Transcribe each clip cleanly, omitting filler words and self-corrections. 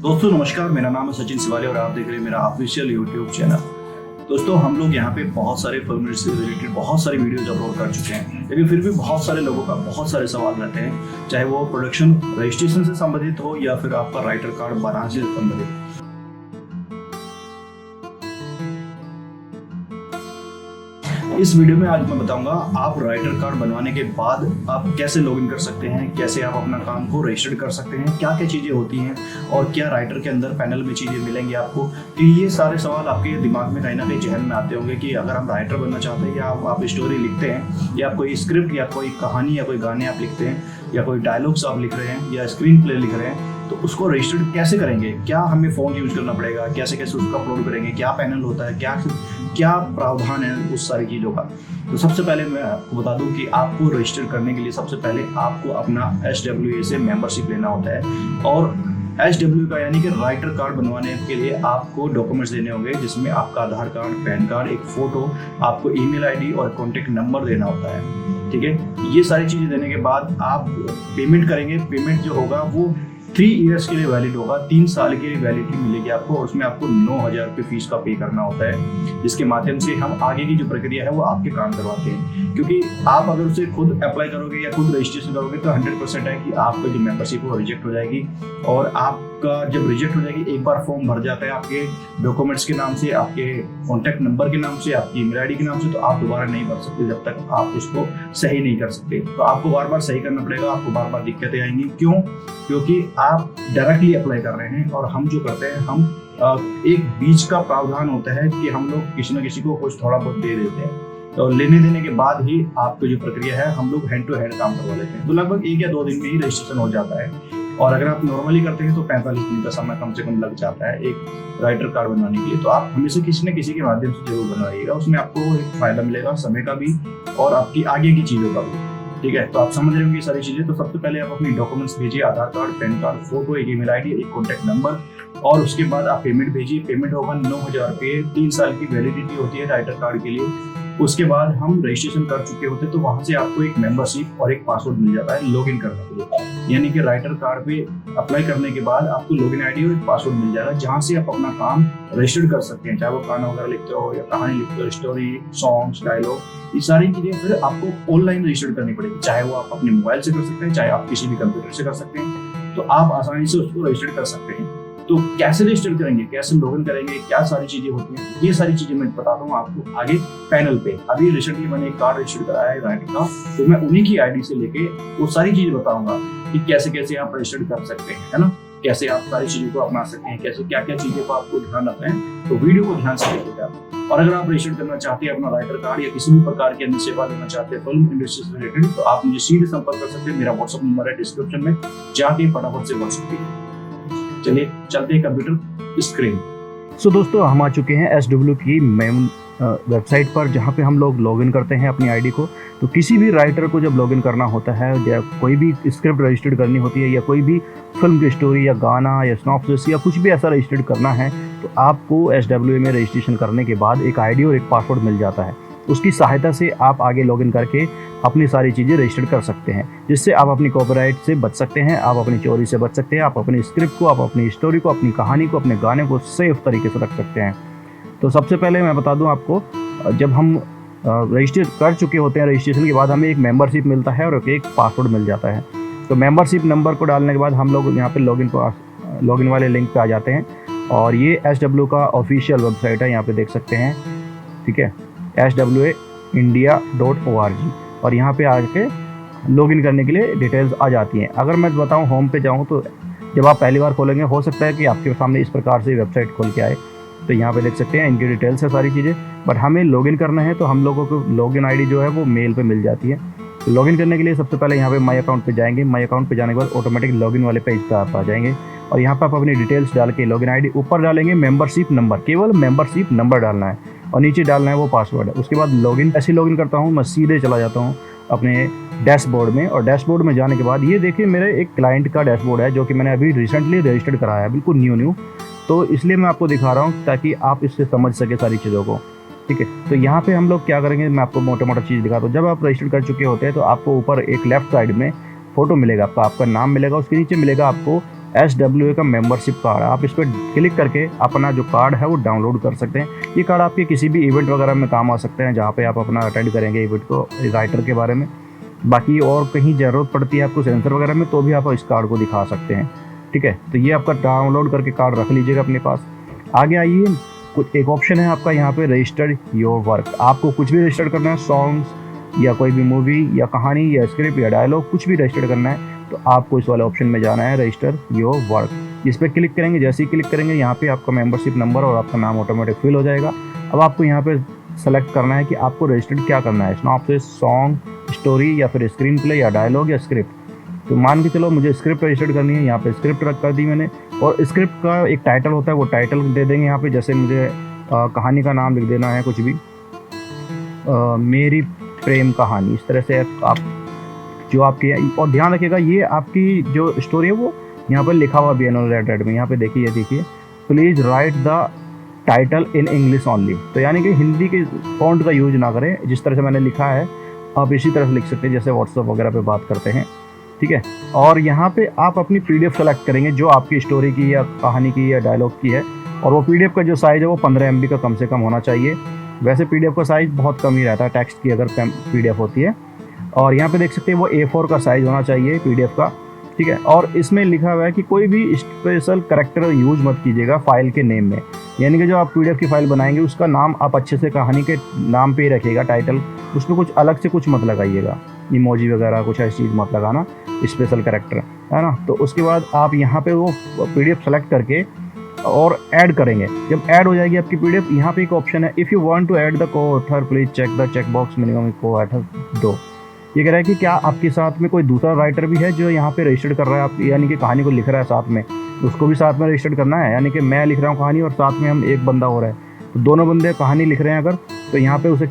दोस्तों नमस्कार, मेरा नाम है सचिन सिवाले और आप देख रहे हैं मेरा ऑफिशियल यूट्यूब चैनल। दोस्तों हम लोग यहाँ पे बहुत सारे फिल्म से रिलेटेड बहुत सारी वीडियोज अपलोड कर चुके हैं, लेकिन फिर भी बहुत सारे लोगों का बहुत सारे सवाल रहते हैं, चाहे वो प्रोडक्शन रजिस्ट्रेशन से संबंधित हो या फिर आपका राइटर कार्ड बनाने से संबंधित। इस वीडियो में आज मैं बताऊंगा आप राइटर कार्ड बनवाने के बाद आप कैसे लॉगिन कर सकते हैं, कैसे आप अपना काम को रजिस्टर कर सकते हैं, क्या क्या चीज़ें होती हैं और क्या राइटर के अंदर पैनल में चीज़ें मिलेंगी आपको। तो ये सारे सवाल आपके दिमाग में कहीं ना कहीं जहन में आते होंगे कि अगर हम राइटर बनना चाहते हैं या आप स्टोरी लिखते हैं या कोई स्क्रिप्ट या कोई कहानी या कोई गाने आप लिखते हैं या कोई डायलॉग्स आप लिख रहे हैं या स्क्रीन प्ले लिख रहे हैं, तो उसको रजिस्टर्ड कैसे करेंगे, क्या हमें फ़ोन यूज करना पड़ेगा, कैसे कैसे उसको अपलोड करेंगे, क्या पैनल होता है, क्या प्रावधान है उस सारी चीज़ों का। तो सबसे पहले मैं आपको बता दूं कि आपको रजिस्टर करने के लिए सबसे पहले आपको अपना SWA से मेंबरशिप लेना होता है। और SW का यानी कि राइटर कार्ड बनवाने के लिए आपको डॉक्यूमेंट्स देने होंगे, जिसमें आपका आधार कार्ड, पैन कार्ड, एक फ़ोटो, आपको ईमेल आईडी और कॉन्टेक्ट नंबर देना होता है। ठीक है, ये सारी चीज़ें देने के बाद आप पेमेंट करेंगे। पेमेंट जो होगा वो 3 इयर्स के लिए वैलिड होगा, 3 साल के लिए वैलिडिटी मिलेगी आपको, और उसमें आपको 9,000 रुपये फीस का पे करना होता है, जिसके माध्यम से हम आगे की जो प्रक्रिया है वो आपके काम करवाते हैं। क्योंकि आप अगर उसे खुद अप्लाई करोगे या खुद रजिस्ट्रेशन करोगे तो 100% है कि आपका जो मेंबरशिप वो रिजेक्ट हो जाएगी। और आपका जब रिजेक्ट हो जाएगी, एक बार फॉर्म भर जाता है आपके डॉक्यूमेंट्स के नाम से, आपके कॉन्टैक्ट नंबर के नाम से, आपकी ईमेल आईडी के नाम से, तो आप दोबारा नहीं भर सकते जब तक आप उसको सही नहीं कर सकते। तो आपको बार बार सही करना पड़ेगा, आपको बार बार दिक्कतें आएंगी। क्यों? क्योंकि आप डायरेक्टली अप्लाई कर रहे हैं और हम जो करते हैं, हम एक बीच का प्रावधान होता है कि हम लोग किसी न किसी को कुछ थोड़ा बहुत दे देते हैं, तो लेने देने के बाद ही आपकी जो प्रक्रिया है हम लोग हैंड टू हैंड काम करवा लेते हैं। तो लगभग 1 या 2 दिन में ही रजिस्ट्रेशन हो जाता है। और अगर आप नॉर्मली करते हैं तो 45 दिन का समय कम से कम लग जाता है एक राइटर कार्ड बनवाने के लिए। तो आप हमेशा किसी न किसी के माध्यम से जरूर बनवाइएगा, उसमें आपको एक फायदा मिलेगा, समय का भी और आपकी आगे की चीज़ों का भी। ठीक है, तो आप समझ रहे होंगे ये सारी चीज़ें। तो सबसे पहले आप अपनी डॉक्यूमेंट्स भेजिए, आधार कार्ड, पैन कार्ड, फोटो, एक ईमेल आईडी, एक कॉन्टैक्ट नंबर, और उसके बाद आप पेमेंट भेजिए। पेमेंट होगा 9,000 रुपये, 3 साल की वैलिडिटी होती है राइटर कार्ड के लिए। उसके बाद हम रजिस्ट्रेशन कर चुके होते हैं तो वहाँ से आपको एक मेंबरशिप और एक पासवर्ड मिल जाता है लॉगिन करने के लिए। यानी कि राइटर कार्ड पे अप्लाई करने के बाद आपको लॉगिन आईडी और एक पासवर्ड मिल जाएगा, जहाँ से आप अपना काम रजिस्टर कर सकते हैं, चाहे वो गाना वगैरह लिखते हो या कहानी लिखते हो, स्टोरी, सॉन्ग्स, डायलॉग, ये सारी चीजें फिर आपको ऑनलाइन रजिस्टर करनी पड़ेगी। चाहे वो आप अपने मोबाइल से कर सकते हैं, चाहे आप किसी भी कंप्यूटर से कर सकते हैं, तो आप आसानी से उसको रजिस्टर कर सकते हैं। तो कैसे रजिस्टर करेंगे, कैसे लॉगिन करेंगे, क्या सारी चीजें होती हैं, ये सारी चीजें मैं बताता हूँ आपको आगे पैनल पे। अभी रिसेंटली मैंने एक कार्ड रजिस्टर कराया है राइटर का, तो मैं उन्हीं की आईडी से लेके वो सारी चीजें बताऊंगा कि कैसे कैसे आप रजिस्टर कर सकते हैं, है ना, कैसे आप सारी चीजों को अपना सकते हैं, कैसे क्या क्या चीजें को आपको ध्यान रखना है। तो वीडियो को ध्यान से देखिएगा। और अगर आप रजिस्टर करना चाहते हैं अपना राइटर कार्ड या किसी भी प्रकार की अन्य सेवा लेना चाहते हैं फिल्म इंडस्ट्री से रिलेटेड, तो आप मुझे सीधे संपर्क कर सकते हैं। मेरा व्हाट्सएप नंबर है डिस्क्रिप्शन में, जाके फटाफट से व्हाट्सएप कीजिए। चलिए चलते हैं कंप्यूटर स्क्रीन। सो दोस्तों हम आ चुके हैं SW की मेन वेबसाइट पर, जहाँ पे हम लोग लॉगिन करते हैं अपनी आईडी को। तो किसी भी राइटर को जब लॉगिन करना होता है या कोई भी स्क्रिप्ट रजिस्टर्ड करनी होती है या कोई भी फिल्म की स्टोरी या गाना या सिनॉप्सिस या कुछ भी ऐसा रजिस्टर्ड करना है, तो आपको SWA में रजिस्ट्रेशन करने के बाद एक आईडी और एक पासवर्ड मिल जाता है। उसकी सहायता से आप आगे लॉगिन करके अपनी सारी चीज़ें रजिस्टर कर सकते हैं, जिससे आप अपनी कॉपीराइट से बच सकते हैं, आप अपनी चोरी से बच सकते हैं, आप अपनी स्क्रिप्ट को, आप अपनी स्टोरी को, अपनी कहानी को, अपने गाने को सेफ तरीके से रख सकते हैं। तो सबसे पहले मैं बता दूं आपको, जब हम रजिस्टर कर चुके होते हैं, रजिस्ट्रेशन के बाद हमें एक मेंबरशिप मिलता है और एक पासवर्ड मिल जाता है। तो मेंबरशिप नंबर को डालने के बाद हम लोग यहाँ पे लॉगिन वाले लिंक पे आ जाते हैं, और ये SW का ऑफिशियल वेबसाइट है, यहाँ पे देख सकते हैं। ठीक है, SWAindia.org, और यहाँ पे आके लॉगिन करने के लिए डिटेल्स आ जाती हैं। अगर मैं बताऊँ होम पे जाऊँ, तो जब आप पहली बार खोलेंगे हो सकता है कि आपके सामने इस प्रकार से वेबसाइट खोल के आए। तो यहाँ पे देख सकते हैं इनकी डिटेल्स है सारी चीज़ें, बट हमें लॉगिन करना है तो हम लोगों को लॉगिन आईडी जो है वो मेल पे मिल जाती है। तो लॉगिन करने के लिए सबसे पहले यहाँ पे माई अकाउंट पे जाएंगे। माई अकाउंट पे जाने के बाद ऑटोमेटिक लॉगिन वाले पेज पर आप आ जाएंगे, और यहाँ पर आप अपनी डिटेल्स डाल के लॉगिन आईडी ऊपर डालेंगे, मेंबरशिप नंबर, केवल मेंबरशिप नंबर डालना है, और नीचे डालना है वो पासवर्ड है। उसके बाद लॉगिन, ऐसे लॉगिन करता हूँ मैं, सीधे चला जाता हूँ अपने डैशबोर्ड में, और डैशबोर्ड में जाने के बाद ये देखिए मेरे एक क्लाइंट का डैशबोर्ड है, जो कि मैंने अभी रिसेंटली रजिस्टर्ड कराया है, बिल्कुल न्यू। तो इसलिए मैं आपको दिखा रहा हूँ ताकि आप इससे समझ सके सारी चीज़ों को। ठीक है, तो यहाँ पे हम लोग क्या करेंगे, मैं आपको मोटा चीज़ दिखाता हूँ। जब आप रजिस्टर कर चुके होते हैं तो आपको ऊपर एक लेफ्ट साइड में फोटो मिलेगा, आपका नाम मिलेगा, उसके नीचे मिलेगा आपको SWA का मेंबरशिप कार्ड। आप इस पर क्लिक करके अपना जो कार्ड है वो डाउनलोड कर सकते हैं। ये कार्ड आपके किसी भी इवेंट वगैरह में काम आ सकते हैं, जहाँ पे आप अपना अटेंड करेंगे इवेंट को राइटर के बारे में। बाकी और कहीं ज़रूरत पड़ती है आपको सेंसर वगैरह में, तो भी आप इस कार्ड को दिखा सकते हैं। ठीक है, तो ये आपका डाउनलोड करके कार्ड रख लीजिएगा अपने पास। आगे आइए, कुछ एक ऑप्शन है आपका यहाँ पे रजिस्टर्ड योर वर्क। आपको कुछ भी रजिस्टर करना है, सॉन्ग्स या कोई भी मूवी या कहानी या स्क्रिप्ट या डायलॉग, कुछ भी रजिस्टर करना है, तो आपको इस वाले ऑप्शन में जाना है, रजिस्टर योर वर्क। इस पर क्लिक करेंगे, जैसे ही क्लिक करेंगे यहाँ पे आपका मेंबरशिप नंबर और आपका नाम ऑटोमेटिक फिल हो जाएगा। अब आपको यहाँ पे सेलेक्ट करना है कि आपको रजिस्टर्ड क्या करना है, सिनॉप्सिस, सॉन्ग, स्टोरी या फिर स्क्रीन प्ले या डायलॉग या स्क्रिप्ट। तो मान के चलो मुझे स्क्रिप्ट रजिस्टर्ड करनी है, यहाँ पे स्क्रिप्ट रख कर दी मैंने। और स्क्रिप्ट का एक टाइटल होता है, वो टाइटल दे देंगे यहाँ पे। जैसे मुझे कहानी का नाम लिख देना है कुछ भी, मेरी प्रेम कहानी, इस तरह से आप जो आपकी। और ध्यान रखिएगा ये आपकी जो स्टोरी है वो यहाँ पर लिखा हुआ भी है रेड में, यहाँ पे देखिए please write the title in English only. तो यानी कि हिंदी के फॉन्ट का यूज ना करें, जिस तरह से मैंने लिखा है आप इसी तरह से लिख सकते हैं जैसे व्हाट्सएप वगैरह पे बात करते हैं। ठीक है, और यहाँ पे आप अपनी PDF सेलेक्ट करेंगे जो आपकी स्टोरी की या कहानी की या डायलॉग की है, और वो PDF का जो साइज़ है वो 15 MB का कम से कम होना चाहिए। वैसे PDF का साइज़ बहुत कम ही रहता है टेक्स्ट की अगर PDF होती है। और यहाँ पे देख सकते हैं वो A4 का साइज़ होना चाहिए PDF का। ठीक है, और इसमें लिखा हुआ है कि कोई भी स्पेशल कैरेक्टर यूज मत कीजिएगा फाइल के नेम में, यानी कि जो आप PDF की फाइल बनाएंगे उसका नाम आप अच्छे से कहानी के नाम पे ही रखिएगा, टाइटल, उसमें कुछ अलग से कुछ मत लगाइएगा, इमोजी वगैरह कुछ ऐसी चीज़ मत लगाना, स्पेशल कैरेक्टर है ना। तो उसके बाद आप यहाँ पे वो PDF सेलेक्ट करके और ऐड करेंगे। जब ऐड हो जाएगी आपकी PDF, यहाँ पे एक ऑप्शन है, if you want to add the coauthor please check the check box minimum coauthor दो। ये कह रहा है कि क्या आपके साथ में कोई दूसरा राइटर भी है जो यहाँ पे रजिस्टर्ड कर रहा है आप, यानी कि कहानी को लिख रहा है साथ में, उसको भी साथ में रजिस्टर्ड करना है। यानी कि मैं लिख रहा हूँ कहानी और साथ में हम एक बंदा हो रहा है, तो दोनों बंदे कहानी लिख रहे हैं अगर, तो यहाँ पे उसे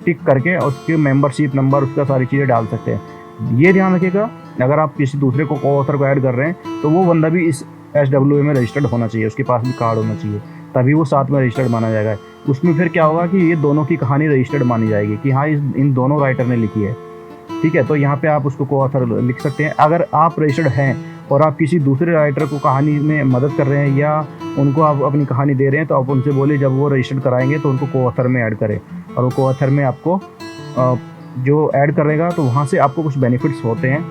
टिक करके और उसके मेंबरशिप नंबर, उसका सारी चीज़ें डाल सकते हैं। ये ध्यान रखिएगा, अगर आप किसी दूसरे को ऑथर को ऐड कर रहे हैं तो वो बंदा भी इस SWA में रजिस्टर्ड होना चाहिए, उसके पास भी कार्ड होना चाहिए, तभी वो साथ में रजिस्टर्ड माना जाएगा। उसमें फिर क्या होगा कि ये दोनों की कहानी रजिस्टर्ड मानी जाएगी कि हाँ इन दोनों राइटर ने लिखी है। ठीक है, तो यहाँ पे आप उसको ऑथर लिख सकते हैं। अगर आप रजिस्टर्ड हैं और आप किसी दूसरे राइटर को कहानी में मदद कर रहे हैं या उनको आप अपनी कहानी दे रहे हैं, तो आप उनसे बोले जब वो रजिस्टर्ड कराएंगे तो उनको को-ऑथर में ऐड करें, और वो को-ऑथर में आपको जो ऐड करेगा तो वहाँ से आपको कुछ बेनिफिट्स होते हैं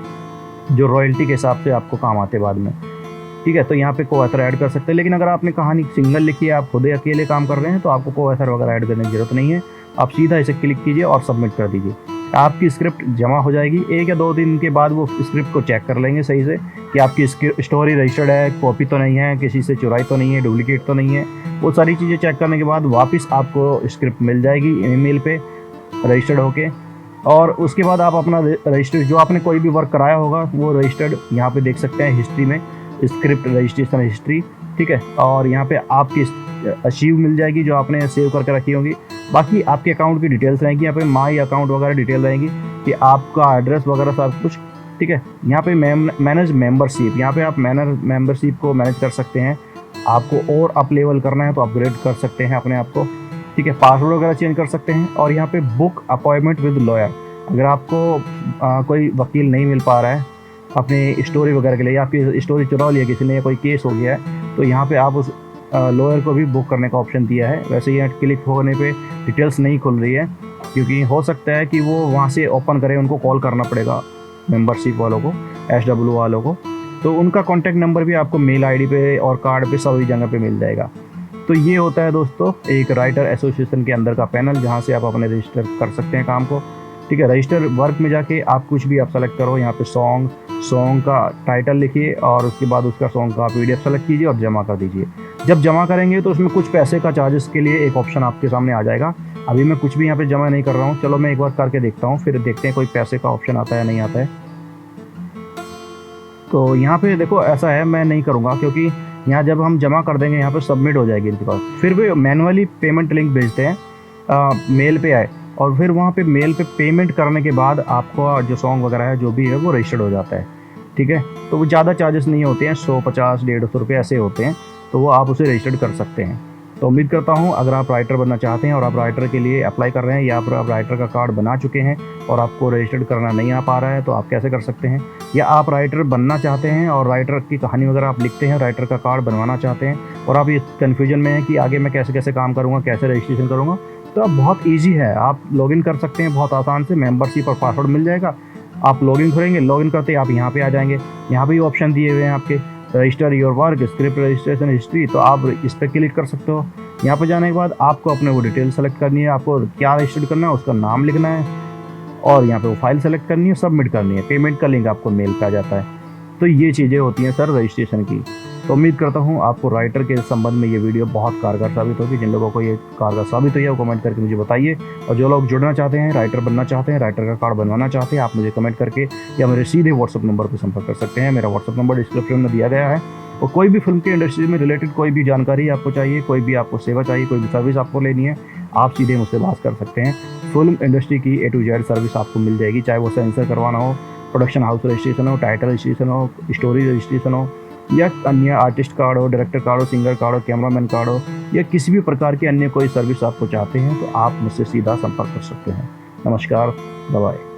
जो रॉयल्टी के हिसाब से आपको काम आते बाद में। ठीक है, तो यहाँ पे को-ऑथर ऐड कर सकते हैं। लेकिन अगर आपने कहानी सिंगल लिखी है, आप खुद अकेले काम कर रहे हैं, तो आपको को-ऑथर वगैरह ऐड करने की जरूरत नहीं है। आप सीधा इसे क्लिक कीजिए और सबमिट कर दीजिए, आपकी स्क्रिप्ट जमा हो जाएगी। 1 या 2 दिन के बाद वो स्क्रिप्ट को चेक कर लेंगे सही से कि आपकी स्टोरी रजिस्टर्ड है, कॉपी तो नहीं है, किसी से चुराई तो नहीं है, डुप्लीकेट तो नहीं है। वो सारी चीज़ें चेक करने के बाद वापस आपको स्क्रिप्ट मिल जाएगी ईमेल पे रजिस्टर्ड होके। और उसके बाद आप अपना रजिस्टर जो आपने कोई भी वर्क कराया होगा वो रजिस्टर्ड यहाँ पे देख सकते हैं हिस्ट्री में, स्क्रिप्ट रजिस्ट्रेशन हिस्ट्री। ठीक है, और यहाँ पे आपकी अचीव मिल जाएगी जो आपने सेव करके रखी होगी। बाकी आपके अकाउंट की डिटेल्स रहेंगी, यहाँ पे माई अकाउंट वगैरह डिटेल रहेंगी कि आपका एड्रेस वगैरह सब कुछ। ठीक है, यहाँ पे मैनेज मेंबरशिप, यहाँ पे आप मेंबरशिप को मैनेज कर सकते हैं। आपको और अप लेवल करना है तो अपग्रेड कर सकते हैं अपने आप को। ठीक है, पासवर्ड वगैरह चेंज कर सकते हैं। और यहाँ पे बुक अपॉइंटमेंट विद लॉयर, अगर आपको कोई वकील नहीं मिल पा रहा है अपनी स्टोरी वगैरह के लिए, या आपकी स्टोरी चुरा लिया किसी ने या कोई केस हो गया है, तो यहाँ पे आप उस लॉयर को भी बुक करने का ऑप्शन दिया है। वैसे ये क्लिक होने पे डिटेल्स नहीं खुल रही है, क्योंकि हो सकता है कि वो वहाँ से ओपन करें, उनको कॉल करना पड़ेगा मेंबरशिप वालों को, SW वालों को। तो उनका कॉन्टैक्ट नंबर भी आपको मेल ID पे और कार्ड पे सभी जगह पे मिल जाएगा। तो ये होता है दोस्तों एक राइटर एसोसिएशन के अंदर का पैनल, जहाँ से आप अपने रजिस्टर कर सकते हैं काम को। ठीक है, रजिस्टर वर्क में जाके आप कुछ भी आप सेलेक्ट करो, यहाँ पे सॉन्ग का टाइटल लिखिए और उसके बाद उसका सॉन्ग का PDF सेलेक्ट कीजिए और जमा कर दीजिए। जब जमा करेंगे तो उसमें कुछ पैसे का चार्जेस के लिए एक ऑप्शन आपके सामने आ जाएगा। अभी मैं कुछ भी यहाँ पे जमा नहीं कर रहा हूँ, चलो मैं एक बार करके देखता हूँ, फिर देखते हैं कोई पैसे का ऑप्शन आता है नहीं आता है। तो यहाँ पे देखो ऐसा है, मैं नहीं करूँगा क्योंकि यहाँ जब हम जमा कर देंगे यहाँ पे सबमिट हो जाएगी इनके पास। फिर वे मैनुअली पेमेंट लिंक भेजते हैं मेल पे आए, और फिर वहाँ पे मेल पे पेमेंट करने के बाद आपको जो सॉन्ग वगैरह है जो भी है वो रजिस्टर्ड हो जाता है। ठीक है, तो वो ज़्यादा चार्जेस नहीं होते हैं, 100, 50, 150 रुपये ऐसे होते हैं, तो वो आप उसे रजिस्टर्ड कर सकते हैं। तो उम्मीद करता हूँ अगर आप राइटर बनना चाहते हैं और आप राइटर के लिए अप्लाई कर रहे हैं या फिर आप राइटर का कार्ड बना चुके हैं और आपको रजिस्टर्ड करना नहीं आ पा रहा है, तो आप कैसे कर सकते हैं। या आप राइटर बनना चाहते हैं और राइटर की कहानी वगैरह आप लिखते हैं, राइटर का कार्ड बनवाना चाहते हैं और आप इस कन्फ्यूजन में हैं कि आगे मैं कैसे कैसे काम करूँगा, कैसे रजिस्ट्रेशन करूँगा, तो अब बहुत ईजी है। आप लॉगिन कर सकते हैं बहुत आसान से, मेंबरशिप और पासवर्ड मिल जाएगा। आप लॉगिन करेंगे, लॉगिन करते ही आप यहाँ पे आ जाएंगे। यहाँ पे ऑप्शन दिए हुए हैं आपके register your work, script registration history, तो आप इस पर क्लिक कर सकते हो। यहाँ पे जाने के बाद आपको अपने वो डिटेल सेलेक्ट करनी है, आपको क्या रजिस्टर्ड करना है उसका नाम लिखना है और यहाँ पे वो फाइल सेलेक्ट करनी है, सबमिट करनी है। पेमेंट का लिंक आपको मेल पे आ जाता है। तो ये चीज़ें होती हैं सर रजिस्ट्रेशन की। तो उम्मीद करता हूँ आपको राइटर के संबंध में ये वीडियो बहुत कारगर साबित होगी। जिन लोगों को ये कारगर साबित हुई है वो कमेंट करके मुझे बताइए, और जो लोग जुड़ना चाहते हैं, राइटर बनना चाहते हैं, राइटर का कार्ड बनवाना चाहते हैं, आप मुझे कमेंट करके या मेरे सीधे व्हाट्सअप नंबर पर संपर्क कर सकते हैं। मेरा व्हाट्सअप नंबर डिस्क्रिप्शन में दिया गया है। और कोई भी फिल्म की इंडस्ट्री में रिलेटेड कोई भी जानकारी आपको चाहिए, कोई भी आपको सेवा चाहिए, कोई भी सर्विस आपको लेनी है, आप सीधे मुझसे बात कर सकते हैं। फिल्म इंडस्ट्री की A to Z सर्विस आपको मिल जाएगी, चाहे वो सेंसर करवाना हो, प्रोडक्शन हाउस रजिस्ट्रेशन हो, टाइटल रजिस्ट्रेशन हो, स्टोरी रजिस्ट्रेशन हो, या अन्य आर्टिस्ट कार्ड हो, डायरेक्टर कार्ड हो, सिंगर कार्ड हो, कैमरामैन कार्ड हो, या किसी भी प्रकार की अन्य कोई सर्विस आपको चाहते हैं तो आप मुझसे सीधा संपर्क कर सकते हैं। नमस्कार, बाय बाय।